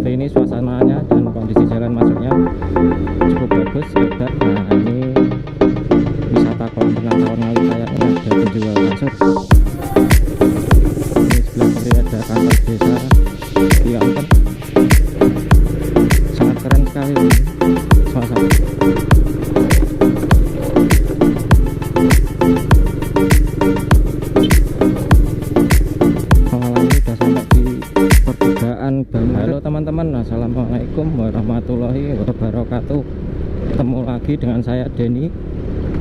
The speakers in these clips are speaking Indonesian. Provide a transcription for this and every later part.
Seperti ini suasananya dan kondisi jalan masuknya cukup bagus, lebar. Nah, ini wisata kolam renang Tawon Ngawi, kayaknya ada penjual kasur. Ini sebelah kiri ada kantor desa di Ampel. Sangat keren sekali ini suasana. Halo teman-teman, assalamualaikum warahmatullahi wabarakatuh. Ketemu lagi dengan saya Denny,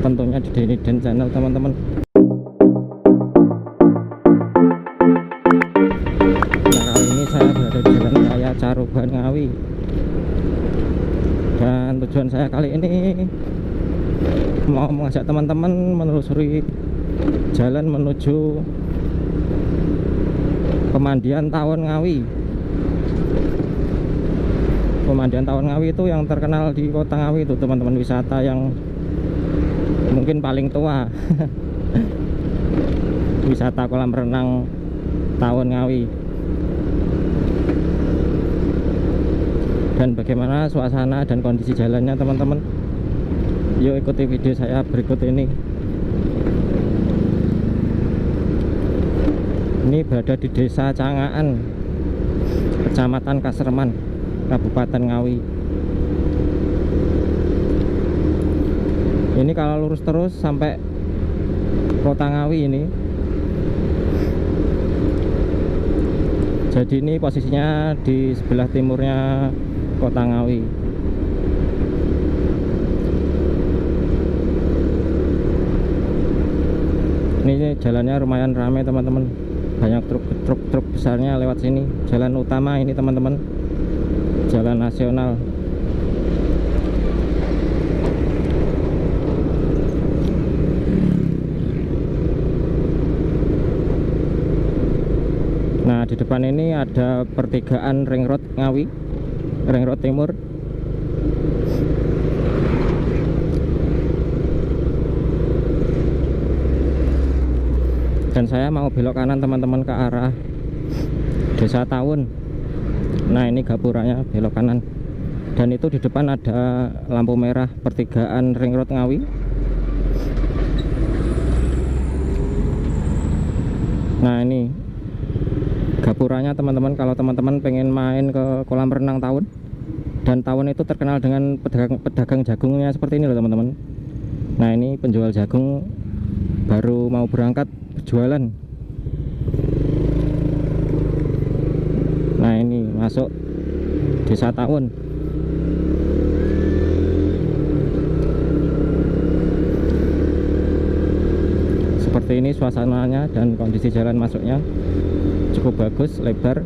tentunya di Denny Den Channel teman-teman. Nah, kali ini saya berada di Jalan Raya Caruban Ngawi, dan tujuan saya kali ini mau mengajak teman-teman menelusuri jalan menuju Pemandian Tawon Ngawi. Pemandian Tawon Ngawi itu yang terkenal di kota Ngawi itu teman-teman, wisata yang mungkin paling tua. Wisata kolam renang Tawon Ngawi. Dan bagaimana suasana dan kondisi jalannya teman-teman, yuk ikuti video saya berikut ini. Ini berada di Desa Cangaan, Kecamatan Kasreman, Kabupaten Ngawi. Ini kalau lurus terus sampai kota Ngawi ini. Jadi ini posisinya di sebelah timurnya kota Ngawi. Ini jalannya lumayan ramai teman-teman. Banyak truk besarnya lewat sini. Jalan utama ini teman-teman, jalan nasional. Nah, di depan ini ada pertigaan Ring Road Ngawi, Ring Road Timur. Dan saya mau belok kanan teman-teman ke arah Desa Tawon. Nah, ini gapuranya, belok kanan. Dan itu di depan ada lampu merah pertigaan Ring Road Ngawi. Nah, ini gapuranya teman-teman, kalau teman-teman pengen main ke kolam renang Tawon. Dan Tawon itu terkenal dengan pedagang jagungnya seperti ini loh teman-teman. Nah, ini penjual jagung baru mau berangkat berjualan. Nah, ini masuk Desa Tawon. Seperti ini suasananya dan kondisi jalan masuknya cukup bagus, lebar.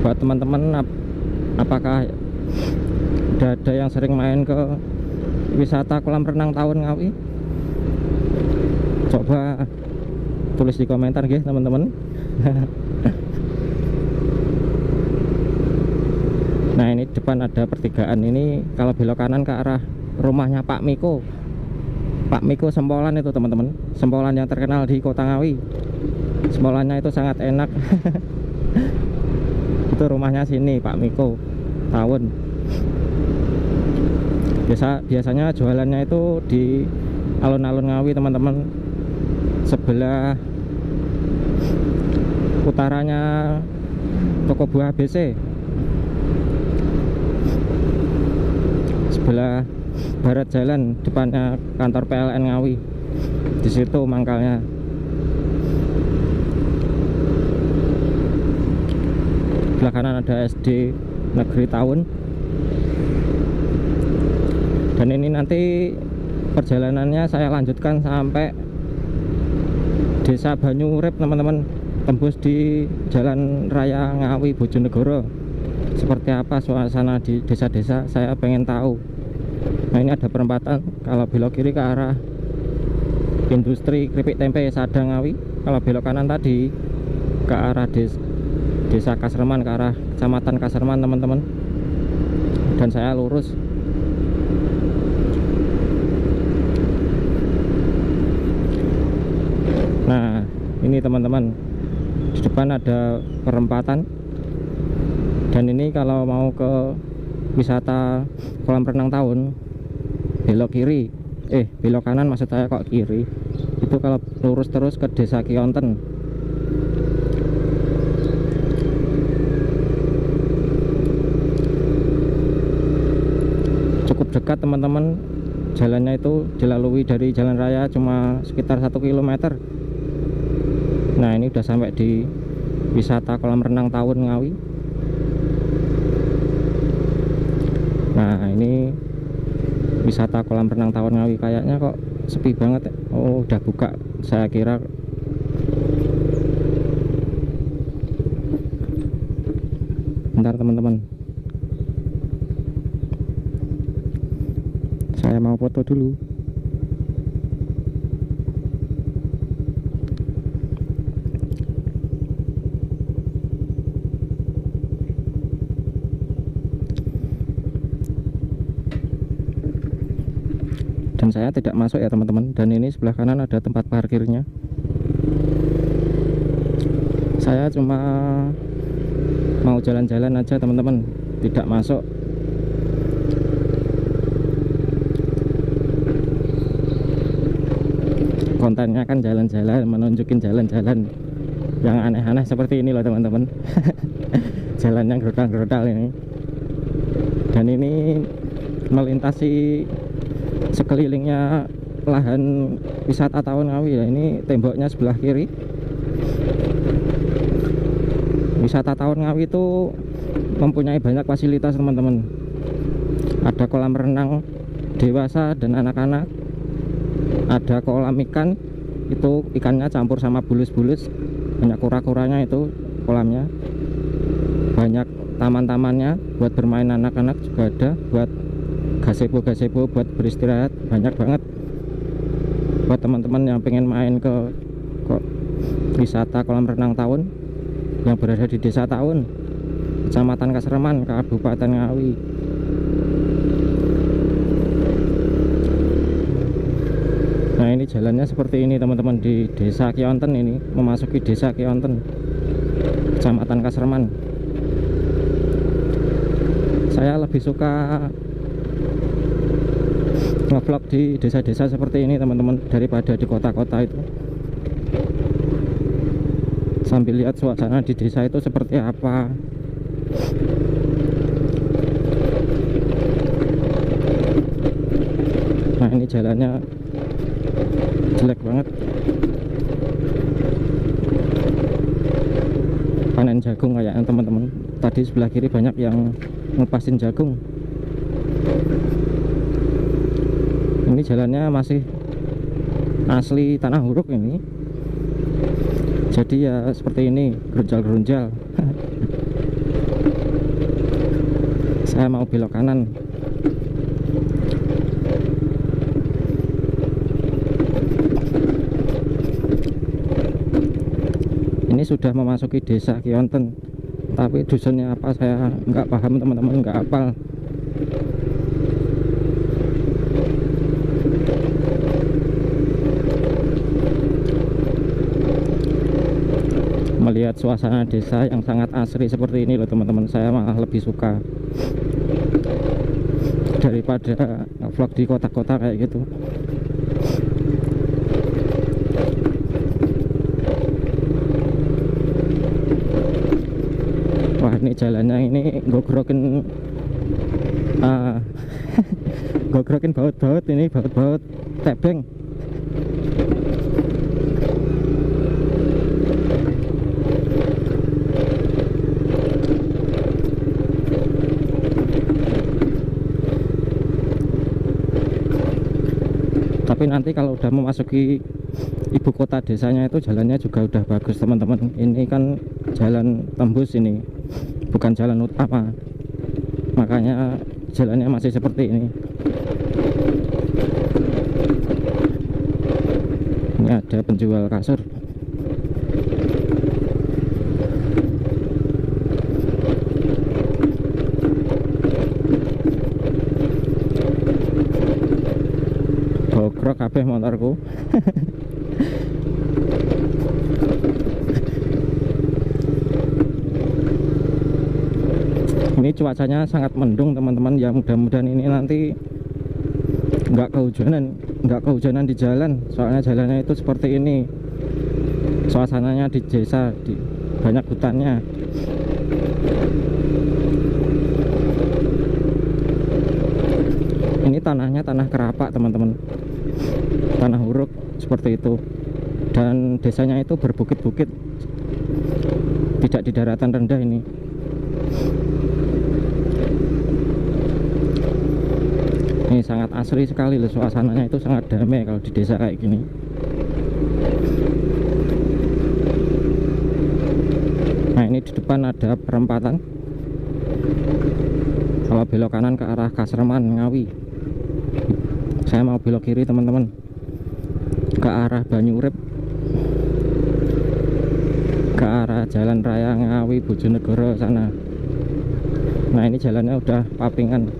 Buat teman-teman, apakah ada yang sering main ke wisata kolam renang Tawon Ngawi? Coba tulis di komentar ya teman-teman. Nah, ini depan ada pertigaan ini, kalau belok kanan ke arah rumahnya Pak Miko. Pak Miko Sempolan itu teman-teman, sempolan yang terkenal di kota Ngawi. Sempolannya itu sangat enak. Itu rumahnya sini, Pak Miko Tawon. Biasanya jualannya itu di alun-alun Ngawi teman-teman, sebelah utaranya toko buah ABC, sebelah barat jalan depannya kantor PLN Ngawi. Di situ mangkalnya. Sebelah kanan ada SD Negeri Tawon. Dan ini nanti perjalanannya saya lanjutkan sampai Desa Banyurip teman-teman, tembus di Jalan Raya Ngawi Bojonegoro. Seperti apa suasana di desa-desa, saya pengen tahu. Nah, ini ada perempatan, kalau belok kiri ke arah industri keripik tempe Sadang Ngawi, kalau belok kanan tadi ke arah Desa Kasreman, ke arah Kecamatan Kaserman teman-teman, dan saya lurus. Nah ini teman-teman, di depan ada perempatan, dan ini kalau mau ke wisata kolam renang Tawun belok kiri, belok kanan maksud saya, kok kiri. Itu kalau lurus terus ke Desa Kionten. Cukup dekat teman-teman, jalannya itu dilalui dari jalan raya cuma sekitar 1 km. Nah ini udah sampai di wisata kolam renang Tawun Ngawi. Nah ini wisata kolam renang Tawun Ngawi, kayaknya kok sepi banget ya. Oh udah buka, saya kira. Bentar teman-teman, saya mau foto dulu. Dan saya tidak masuk ya teman-teman, dan ini sebelah kanan ada tempat parkirnya. Saya cuma mau jalan-jalan aja teman-teman, tidak masuk. Kontennya kan jalan-jalan, menunjukin jalan-jalan yang aneh-aneh seperti ini loh teman-teman. Jalan yang gerudal-gerudal ini, dan ini melintasi sekelilingnya lahan wisata Tawun Ngawi ya. Ini temboknya sebelah kiri. Wisata Tawun Ngawi itu mempunyai banyak fasilitas teman-teman. Ada kolam renang dewasa dan anak-anak, ada kolam ikan, itu ikannya campur sama bulus-bulus, banyak kura-kuranya itu kolamnya. Banyak taman-tamannya buat bermain anak-anak juga ada, buat gazebo buat beristirahat, banyak banget. Buat teman-teman yang pengen main ke wisata kolam renang Tawun yang berada di Desa Tawun, Kecamatan Kaserman, Kabupaten Ngawi. Nah ini jalannya seperti ini teman-teman, di Desa Kionten. Ini memasuki Desa Kionten, Kecamatan Kaserman. Saya lebih suka ngevlog di desa-desa seperti ini teman-teman, daripada di kota-kota itu, sambil lihat suasana di desa itu seperti apa. Nah ini jalannya jelek banget. Panen jagung kayaknya teman-teman. Tadi sebelah kiri banyak yang ngepasin jagung. Ini jalannya masih asli tanah huruk ini, jadi ya seperti ini, gerunjal-gerunjal. Saya mau belok kanan. Ini sudah memasuki Desa Kionten, tapi dusunnya apa saya nggak paham teman-teman, nggak hafal. Melihat suasana desa yang sangat asri seperti ini loh teman-teman, saya malah lebih suka daripada vlog di kota-kota kayak gitu. Wah ini jalannya ini gogrokin gogrokin baut-baut, ini baut-baut tebeng. Tapi nanti kalau udah memasuki ibu kota desanya itu jalannya juga udah bagus teman-teman. Ini kan jalan tembus, ini bukan jalan utama, makanya jalannya masih seperti ini. Ini ada penjual kasur. kabeh motorku. Ini cuacanya sangat mendung teman-teman ya, mudah-mudahan ini nanti nggak kehujanan di jalan, soalnya jalannya itu seperti ini, suasananya di desa, di banyak hutannya. Ini tanahnya tanah kerapak teman-teman, tanah huruk seperti itu, dan desanya itu berbukit-bukit, tidak di daratan rendah ini. Ini sangat asri sekali loh, suasananya itu sangat damai kalau di desa kayak gini. Nah ini di depan ada perempatan, kalau belok kanan ke arah Kasreman Ngawi. Saya mau belok kiri teman-teman, ke arah Banyurip, ke arah Jalan Raya Ngawi Bojonegoro sana. Nah ini jalannya udah papingan.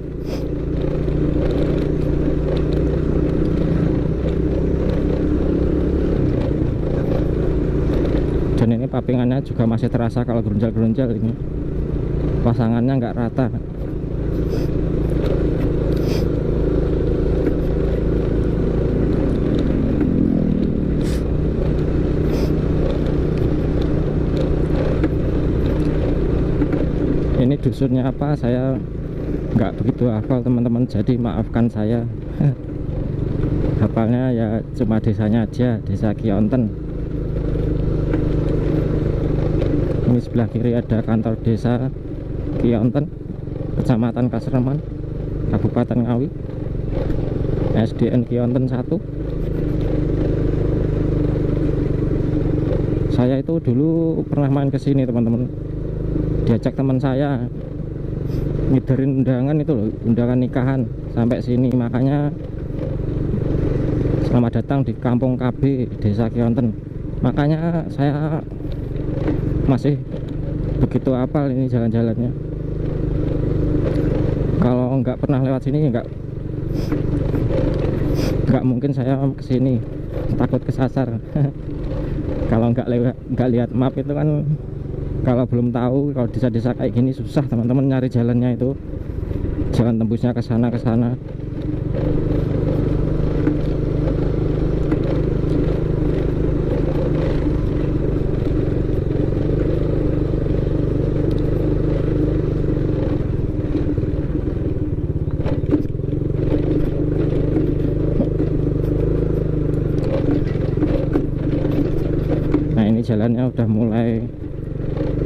Dan ini papingannya juga masih terasa kalau gerunjal-gerunjal, ini pasangannya nggak rata. Ini dusunnya apa saya nggak begitu hafal teman-teman, jadi maafkan saya. Hafalnya ya cuma desanya aja, Desa Kionten. Ini sebelah kiri ada kantor Desa Kionten, Kecamatan Kasreman, Kabupaten Ngawi, SDN Kionten 1. Saya itu dulu pernah main ke sini teman-teman, diajak teman saya ngiderin undangan itu loh, undangan nikahan sampai sini. Makanya selamat datang di Kampung KB Desa Kionten. Makanya saya masih begitu hafal ini jalan-jalannya. Kalau nggak pernah lewat sini nggak mungkin saya kesini, takut kesasar. Kalau nggak lihat map itu kan, kalau belum tahu, kalau desa-desa kayak gini susah teman-teman nyari jalannya itu, jalan tembusnya ke sana ke sana. Nah ini jalannya udah mulai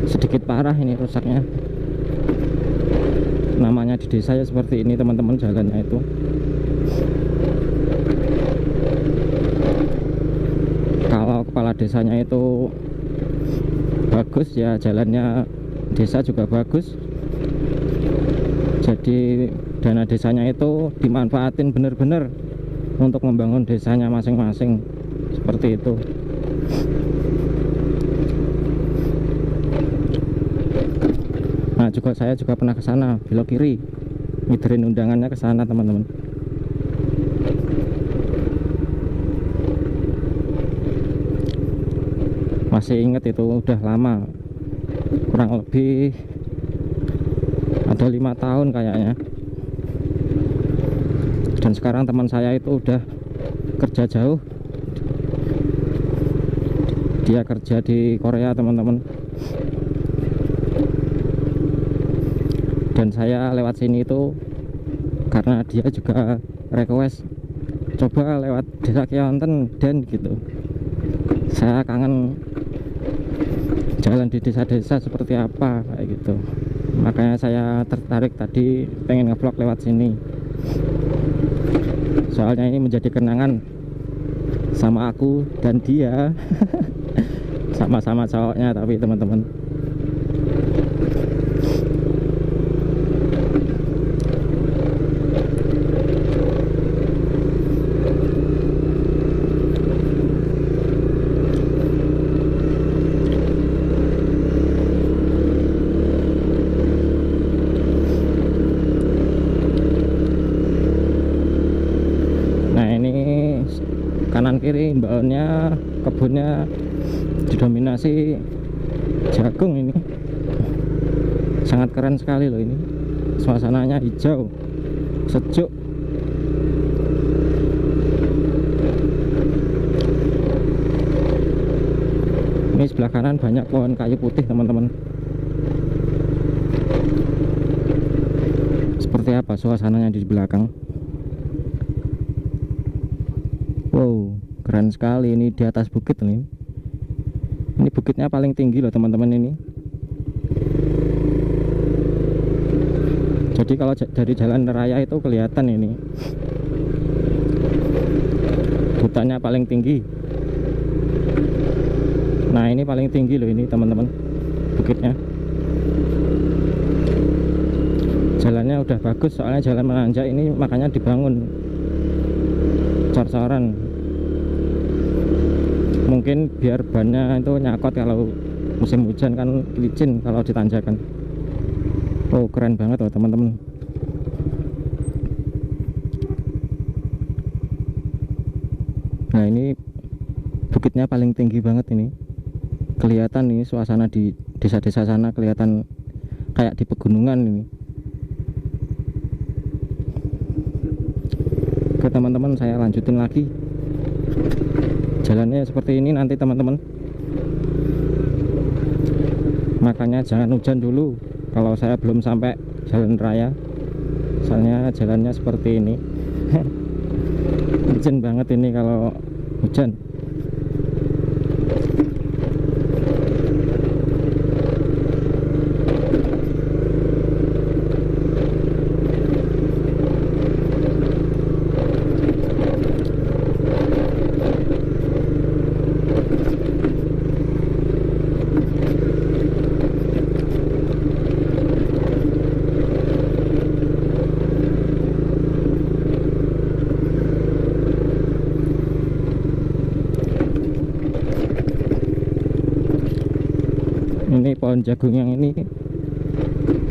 sedikit parah ini rusaknya. Namanya di desa ya seperti ini teman-teman, jalannya itu. Kalau kepala desanya itu bagus ya, jalannya desa juga bagus. Jadi dana desanya itu dimanfaatin bener-bener untuk membangun desanya masing-masing, seperti itu. Nah saya juga pernah ke sana, belok kiri, ngiderin undangannya ke sana teman-teman. Masih inget itu, udah lama, kurang lebih ada 5 tahun kayaknya. Dan sekarang teman saya itu udah kerja jauh, dia kerja di Korea teman-teman. Dan saya lewat sini itu karena dia juga request coba lewat Desa Kionten dan gitu. Saya kangen jalan di desa-desa seperti apa kayak gitu. Makanya saya tertarik tadi pengen ngevlog lewat sini. Soalnya ini menjadi kenangan sama aku dan dia. Sama-sama cowoknya tapi teman-teman. kanan kiri mbaknya kebunnya didominasi jagung. Ini sangat keren sekali loh, ini suasananya hijau sejuk. Ini sebelah kanan banyak pohon kayu putih teman-teman. Seperti apa suasananya di belakang? Wow, keren sekali ini di atas bukit nih. Ini bukitnya paling tinggi loh teman-teman ini. Jadi kalau dari jalan raya itu kelihatan ini hutannya paling tinggi. Nah ini paling tinggi loh ini teman-teman bukitnya. Jalannya udah bagus soalnya jalan menanjak ini, makanya dibangun cor-coran. Mungkin biar bannya itu nyakot kalau musim hujan, kan licin kalau ditanjakan. Oh keren banget loh teman-teman. Nah ini bukitnya paling tinggi banget ini. Kelihatan nih suasana di desa-desa sana, kelihatan kayak di pegunungan ini. Oke teman-teman, saya lanjutin lagi. Jalannya seperti ini nanti teman-teman. Makanya jangan hujan dulu kalau saya belum sampai jalan raya. Soalnya jalannya seperti ini. Licin banget ini kalau hujan. Ini pohon jagung yang ini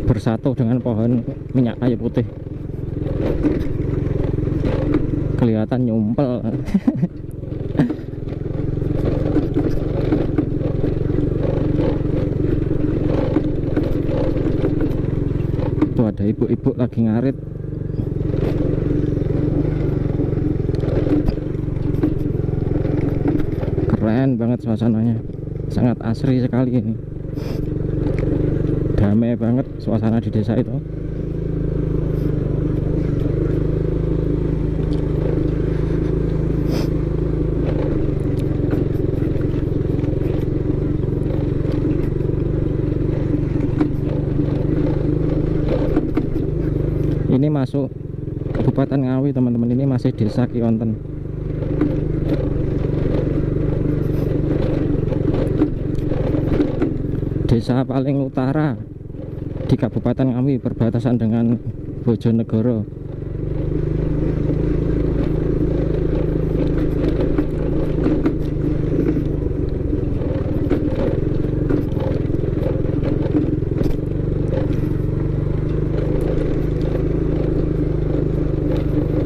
bersatu dengan pohon minyak kayu putih. Kelihatan nyumpel. Tuh ada ibu-ibu lagi ngarit. Keren banget suasananya, sangat asri sekali ini. Damai banget suasana di desa itu. Ini masuk Kabupaten Ngawi teman-teman, ini masih desa Kionten. Desa paling utara di Kabupaten Ngawi, berbatasan dengan Bojonegoro.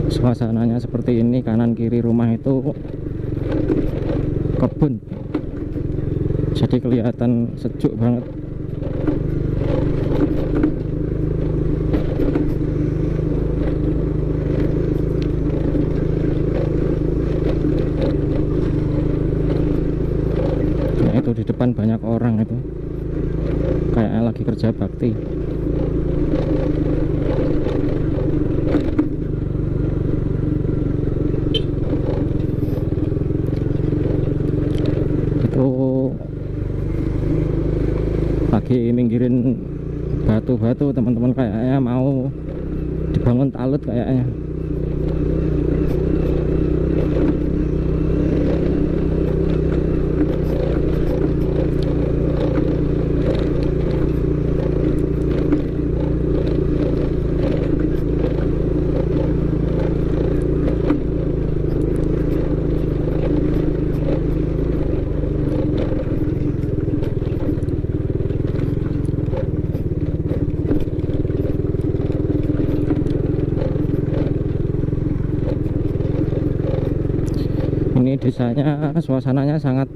Suasananya seperti ini, kanan kiri rumah itu kebun. Jadi kelihatan sejuk banget. Nah itu di depan banyak orang itu, kayaknya lagi kerja bakti. Itu lagi minggirin batu-batu teman-teman, kayaknya mau dibangun talut kayaknya. Ini desanya suasananya sangat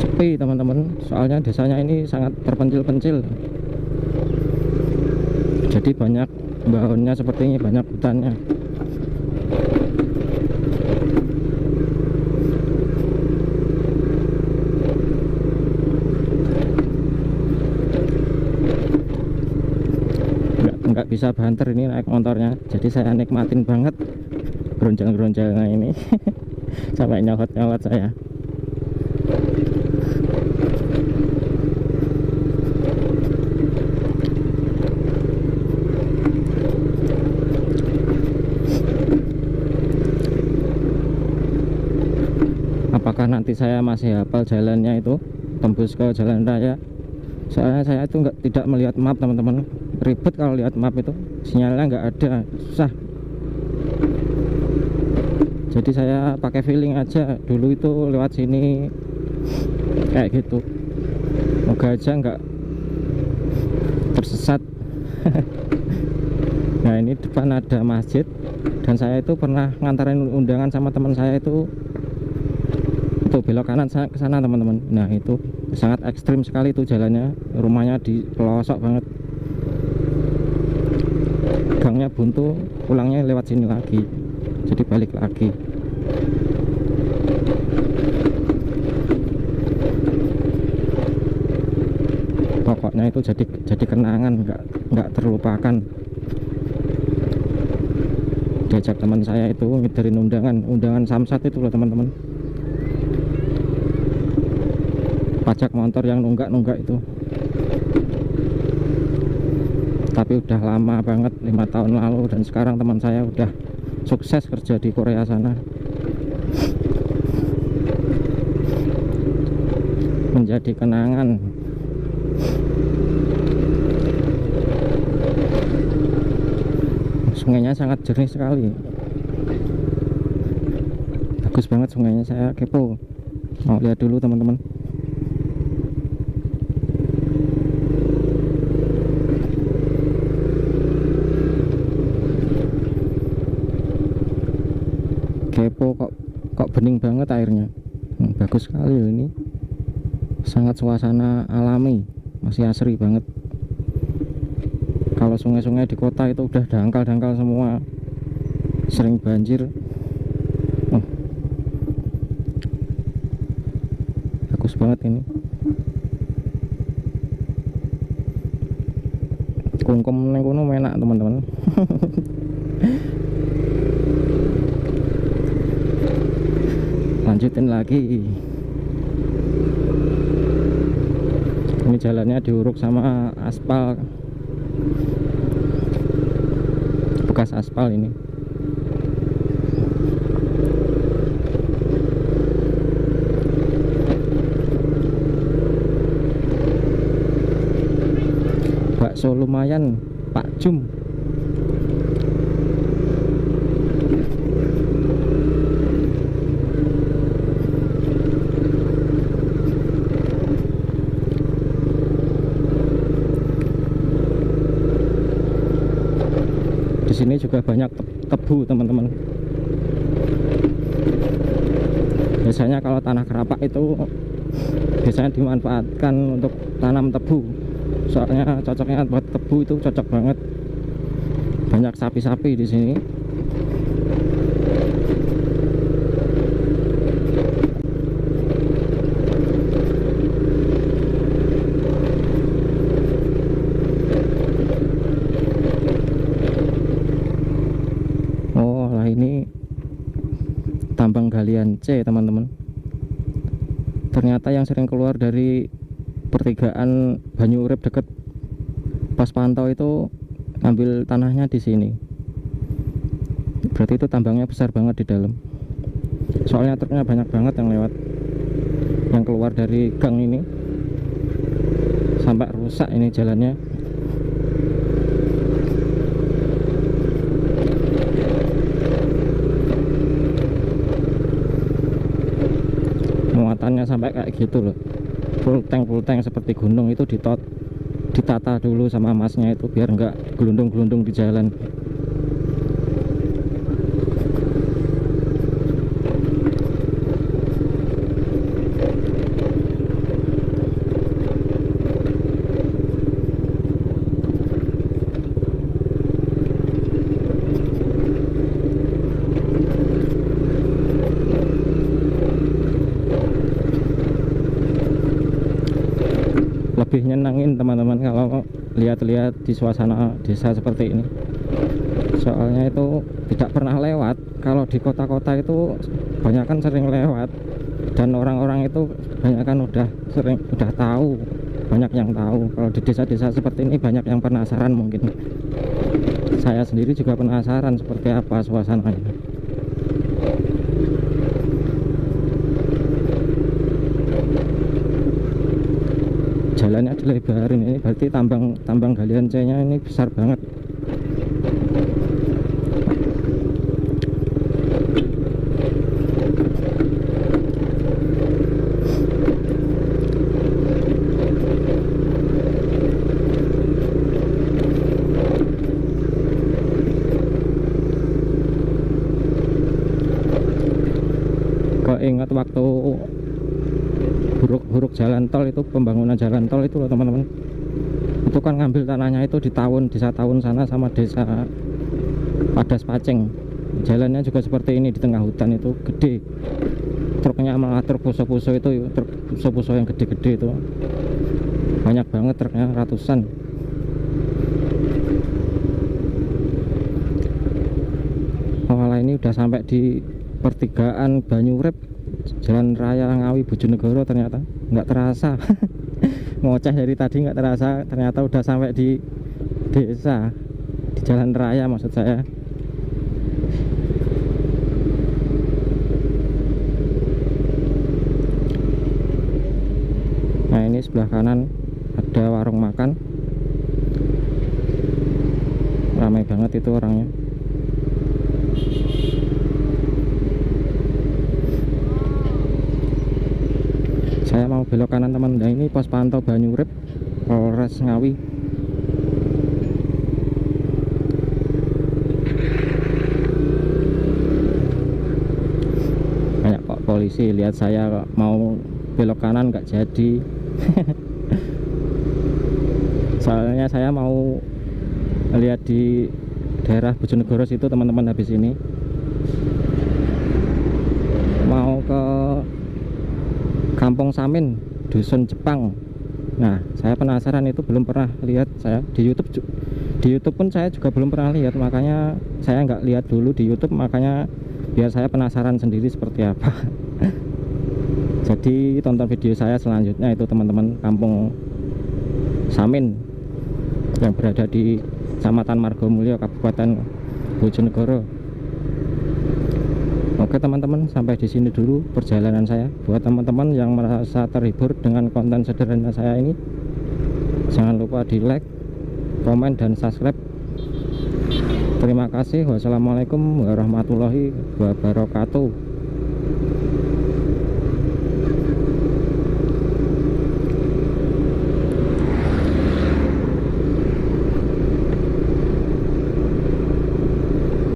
sepi teman-teman, soalnya desanya ini sangat terpencil-pencil, jadi banyak pohonnya seperti ini, banyak hutannya. Nggak bisa banter ini naik motornya, jadi saya nikmatin banget geronjang-geronjangnya ini sampai nyolot-nyolot saya. Apakah nanti saya masih hafal jalannya itu tembus ke jalan raya? Soalnya saya itu tidak melihat map teman-teman, ribet kalau lihat map itu, sinyalnya nggak ada, susah. Jadi saya pakai feeling aja, dulu itu lewat sini kayak gitu, moga aja nggak tersesat. Nah ini depan ada masjid, dan saya itu pernah ngantarin undangan sama teman saya itu belok kanan ke sana teman-teman. Nah itu sangat ekstrim sekali itu jalannya, rumahnya di pelosok banget, gangnya buntu, pulangnya lewat sini lagi, jadi balik lagi. Pokoknya itu jadi kenangan, nggak terlupakan. Diajak teman saya itu ngiderin undangan samsat itu loh teman-teman, pajak motor yang nunggak-nunggak itu. Tapi udah lama banget, 5 tahun lalu, dan sekarang teman saya udah sukses kerja di Korea sana. Menjadi kenangan. Sungainya sangat jernih sekali, bagus banget sungainya, saya kepo, mau lihat dulu teman-teman. Kepo, kok bening banget airnya. Bagus sekali loh ini, sangat suasana alami, masih asri banget. Kalau sungai-sungai di kota itu udah dangkal-dangkal semua, sering banjir. Bagus banget ini. Kungkum neng kono enak teman-teman. Lanjutin lagi. Ini jalannya diuruk sama aspal, bekas aspal ini. Bakso lumayan, Pak Jum. Di sini juga banyak tebu teman-teman. Biasanya kalau tanah kerapak itu biasanya dimanfaatkan untuk tanam tebu, soalnya cocoknya buat tebu, itu cocok banget. Banyak sapi-sapi di sini. Oh lah, ini tambang galian C teman-teman. Ternyata yang sering keluar dari pertigaan Banyu Urip deket Pos Pantau itu ambil tanahnya di sini. Berarti itu tambangnya besar banget di dalam. Soalnya truknya banyak banget yang lewat, yang keluar dari gang ini, sampai rusak ini jalannya. Muatannya sampai kayak gitu loh, full tank seperti gunung. Itu ditata dulu sama masnya itu biar nggak gelundung-gelundung di jalan. nyenengin teman-teman kalau lihat-lihat di suasana desa seperti ini. Soalnya itu tidak pernah lewat. Kalau di kota-kota itu banyak kan sering lewat, dan orang-orang itu banyak kan udah tahu, banyak yang tahu. Kalau di desa-desa seperti ini banyak yang penasaran. Mungkin saya sendiri juga penasaran seperti apa suasananya. Jalannya dilebarin, ini berarti tambang galian C-nya ini besar banget. Kok ingat waktu buruk jalan tol itu, pembangunan jalan tol itu loh teman-teman. Itu kan ngambil tanahnya itu di desa tahun sana sama desa Padas Paceng. Jalannya juga seperti ini di tengah hutan, itu gede. Truknya malah truk puso-puso itu, truk puso-puso yang gede-gede itu. Banyak banget truknya, ratusan. Malah ini udah sampai di pertigaan Banyurep, Jalan Raya Ngawi Bojonegoro. Ternyata nggak terasa. Ngoceh dari tadi nggak terasa, ternyata udah sampai di desa, di jalan raya maksud saya. Nah ini sebelah kanan ada warung makan, ramai banget itu orangnya. Saya mau belok kanan teman. Nah ini pos pantau Banyurep, Polres Ngawi. Banyak kok polisi, lihat saya kok mau belok kanan nggak jadi. Soalnya saya mau lihat di daerah Bojonegoro situ teman-teman. Habis ini mau ke Kampung Samin, Dusun Jepang. Nah saya penasaran, itu belum pernah lihat saya di YouTube pun saya juga belum pernah lihat, makanya saya nggak lihat dulu di YouTube, makanya biar saya penasaran sendiri seperti apa. Jadi tonton video saya selanjutnya itu teman-teman, Kampung Samin yang berada di Kecamatan Margomulyo, Kabupaten Bojonegoro. Oke teman-teman, sampai di sini dulu perjalanan saya. Buat teman-teman yang merasa terhibur dengan konten sederhana saya ini, jangan lupa di like, komen, dan subscribe. Terima kasih. Wassalamualaikum warahmatullahi wabarakatuh.